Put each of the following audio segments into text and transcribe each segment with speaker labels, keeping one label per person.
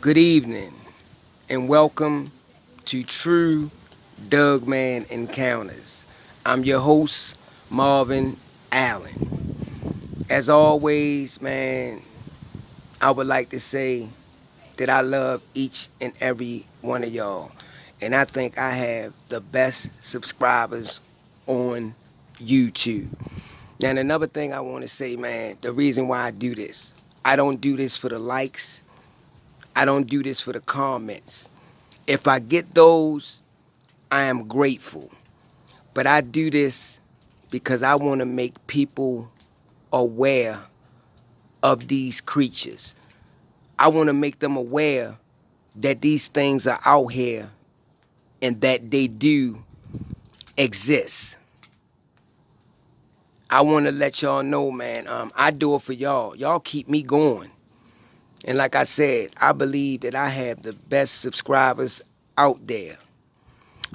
Speaker 1: Good evening and welcome to True Dugman Encounters. I'm your host, Marvin Allen. As always, man, I would like to say that I love each and every one of y'all. And I think I have the best subscribers on YouTube. Now, another thing I want to say, man, the reason why I do this, I don't do this for the likes. I don't do this for the comments. If I get those, I am grateful. But I do this because I want to make people aware of these creatures. I want to make them aware that these things are out here and that they do exist. I want to let y'all know, man, I do it for y'all. Y'all keep me going. And like I said, I believe that I have the best subscribers out there.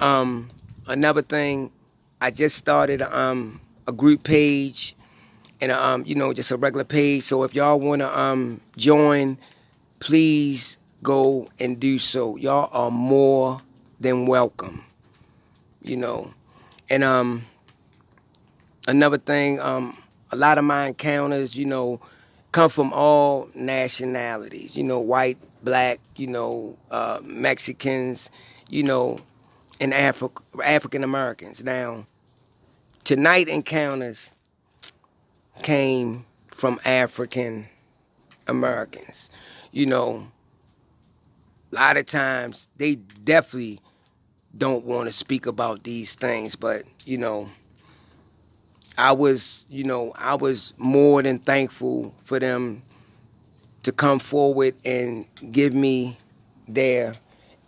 Speaker 1: Another thing, I just started a group page and just a regular page. So if y'all want to join, please go and do so. Y'all are more than welcome. And another thing, a lot of my encounters, come from all nationalities, white, black, Mexicans, and African Americans. Now, tonight encounters came from African Americans. A lot of times they definitely don't want to speak about these things, but I was more than thankful for them to come forward and give me their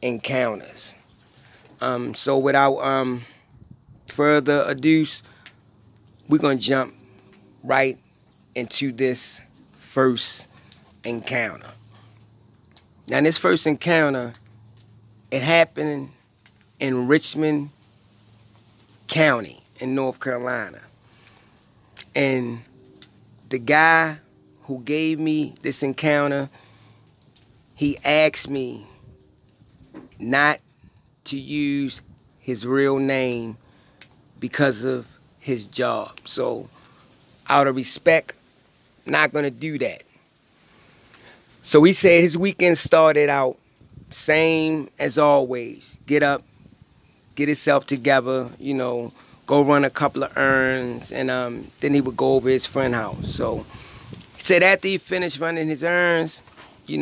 Speaker 1: encounters. So without further ado, we're gonna jump right into this first encounter. Now, this first encounter, it happened in Richmond County in North Carolina. And the guy who gave me this encounter, he asked me not to use his real name because of his job. So, out of respect, not going to do that. So he said his weekend started out same as always. Get up, get himself together, go run a couple of errands, and then he would go over his friend's house. So he said after he finished running his errands, he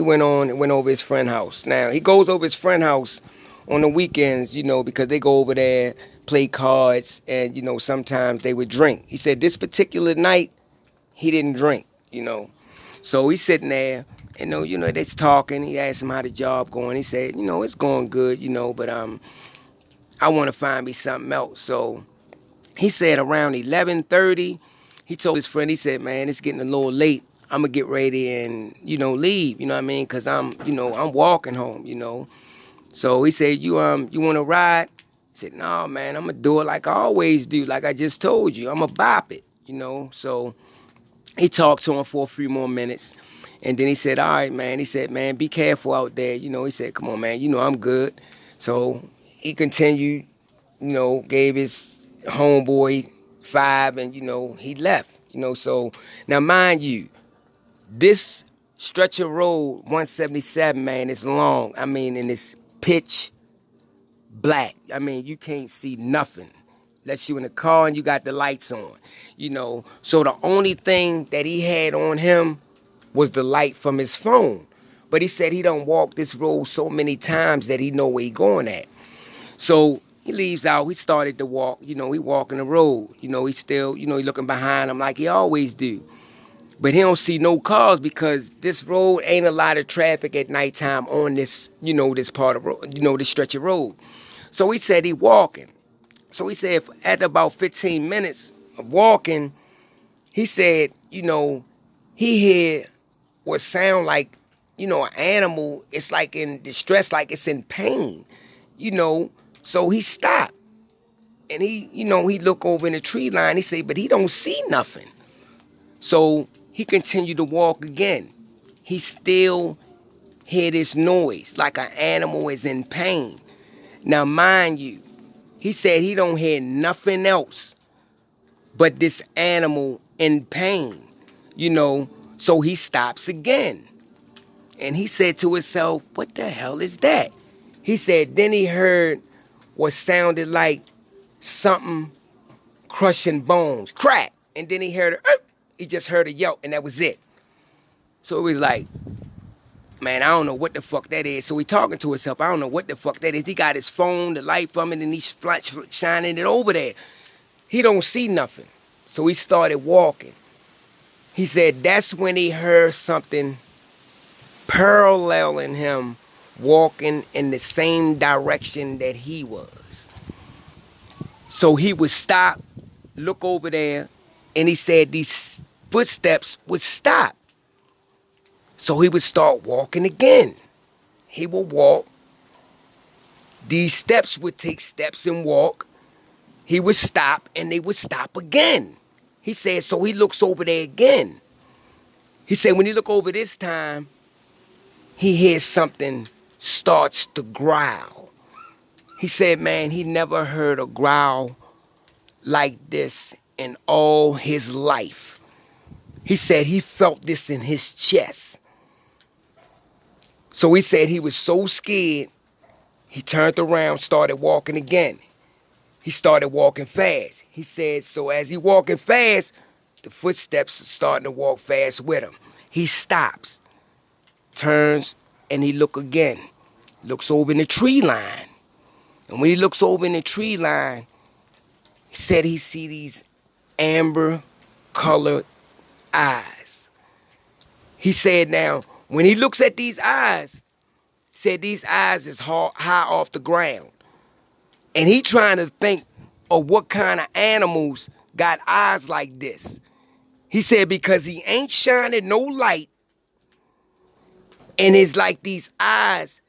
Speaker 1: went on and went over his friend's house. Now, he goes over his friend's house on the weekends, because they go over there, play cards, and, sometimes they would drink. He said this particular night, he didn't drink, So he's sitting there, and, they're talking. He asked him how the job going. He said, it's going good, but I want to find me something else. So he said around 11:30, he told his friend, he said, man, it's getting a little late. I'm going to get ready and, leave, because I'm walking home, So he said, you want to ride? He said, no, man, I'm going to do it like I always do, like I just told you. I'm going to bop it, So he talked to him for a few more minutes. And then he said, all right, man. He said, man, be careful out there. He said, come on, man, I'm good. So he continued, gave his homeboy 5 and, he left, So now, mind you, this stretch of road, 177, man, is long. And it's pitch black. You can't see nothing unless you in the car and you got the lights on, So the only thing that he had on him was the light from his phone. But he said he done walked this road so many times that he know where he going at. So he leaves out. He started to walk. He walking the road. He still, he looking behind him like he always do. But he don't see no cars because this road ain't a lot of traffic at nighttime on this, this part of road, this stretch of road. So he said he walking. So he said after about 15 minutes of walking, he said, he hear what sound like, an animal. It's like in distress, like it's in pain, So he stopped. And he look over in the tree line. He said, but he don't see nothing. So he continued to walk again. He still hear this noise like an animal is in pain. Now, mind you, he said he don't hear nothing else but this animal in pain, you know. So he stops again. And he said to himself, what the hell is that? He said, then he heard what sounded like something crushing bones. Crack. And then he heard he just heard a yelp, and that was it. So it was like, man, I don't know what the fuck that is. So he talking to himself, I don't know what the fuck that is. He got his phone, the light from it, and he's shining it over there. He don't see nothing. So he started walking. He said that's when he heard something paralleling him, walking in the same direction that he was. So he would stop, look over there, and he said these footsteps would stop. So he would start walking again. He would walk. These steps would take steps and walk. He would stop, and they would stop again. He said, so he looks over there again. He said when he look over this time, he hears something starts to growl. He said, man, he never heard a growl like this in all his life. He said he felt this in his chest. So he said he was so scared, he turned around, started walking again. He started walking fast. He said, so as he walking fast, the footsteps are starting to walk fast with him. He stops, turns, and he look again. Looks over in the tree line. And when he looks over in the tree line, he said he see these amber-colored eyes. He said now, when he looks at these eyes, he said these eyes is high off the ground. And he trying to think of what kind of animals got eyes like this. He said because he ain't shining no light, and it's like these eyes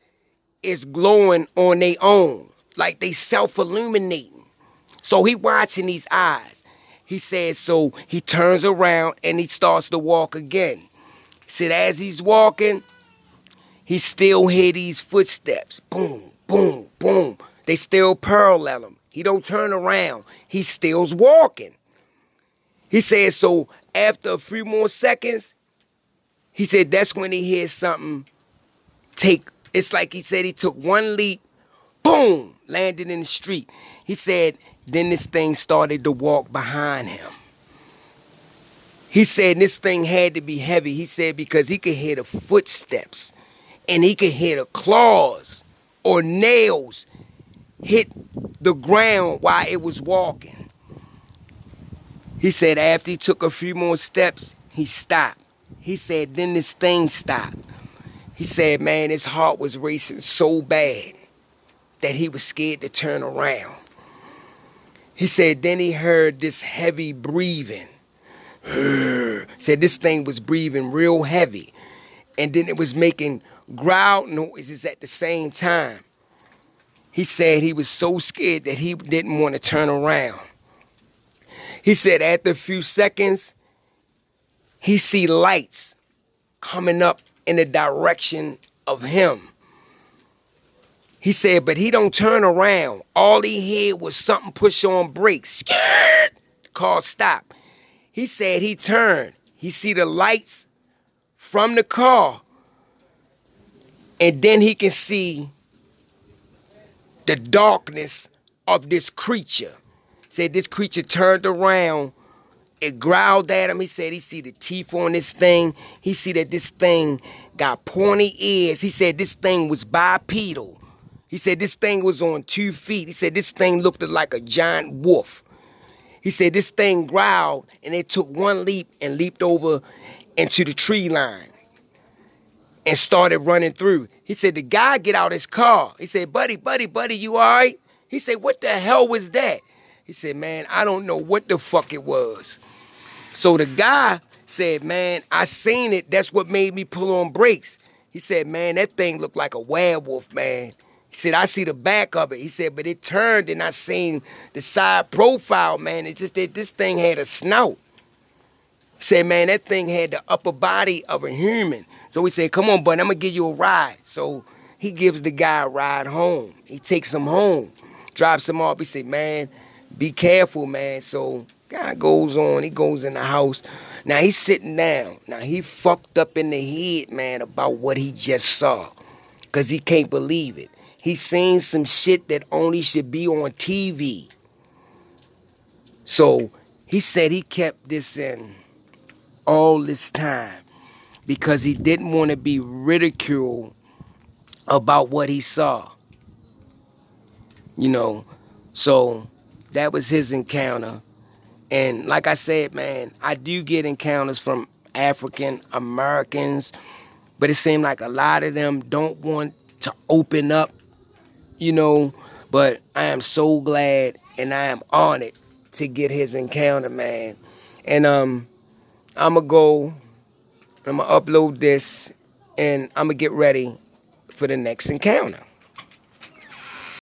Speaker 1: is glowing on their own, like they self-illuminating. So he watching these eyes. He said, so he turns around and he starts to walk again. He said as he's walking, he still hear these footsteps. Boom, boom, boom. They still parallel him. He don't turn around. He still's walking. He said, so after a few more seconds, he said that's when he hears something take, it's like he said he took one leap, boom, landed in the street. He said then this thing started to walk behind him. He said this thing had to be heavy. He said because he could hear the footsteps and he could hear the claws or nails hit the ground while it was walking. He said after he took a few more steps, he stopped. He said then this thing stopped. He said, man, his heart was racing so bad that he was scared to turn around. He said then he heard this heavy breathing. Said this thing was breathing real heavy. And then it was making growl noises at the same time. He said he was so scared that he didn't want to turn around. He said after a few seconds, he see lights coming up in the direction of him. He said, but he don't turn around. All he heard was something push on brakes. Scared. The car stopped. He said he turned. He see the lights from the car. And then he can see the darkness of this creature. Said this creature turned around. It growled at him. He said he see the teeth on this thing. He see that this thing got pointy ears. He said this thing was bipedal. He said this thing was on 2 feet. He said this thing looked like a giant wolf. He said this thing growled and it took one leap and leaped over into the tree line and started running through. He said the guy get out his car. He said, buddy, you all right? He said, what the hell was that? He said, man, I don't know what the fuck it was. So the guy said, man, I seen it. That's what made me pull on brakes. He said, man, that thing looked like a werewolf, man. He said, I see the back of it. He said, but it turned and I seen the side profile, man. It just that this thing had a snout. He said, man, that thing had the upper body of a human. So he said, come on, buddy, I'm going to give you a ride. So he gives the guy a ride home. He takes him home, drops him off. He said, man, be careful, man. So guy goes on. He goes in the house. Now he's sitting down. Now he fucked up in the head, man, about what he just saw. Because he can't believe it. He's seen some shit that only should be on TV. So he said he kept this in all this time because he didn't want to be ridiculed about what he saw. You know, so that was his encounter. And like I said, man, I do get encounters from African Americans, but it seemed like a lot of them don't want to open up, you know. But I am so glad and I am honored to get his encounter, man. And I'm gonna go, I'm gonna upload this, and I'm gonna get ready for the next encounter.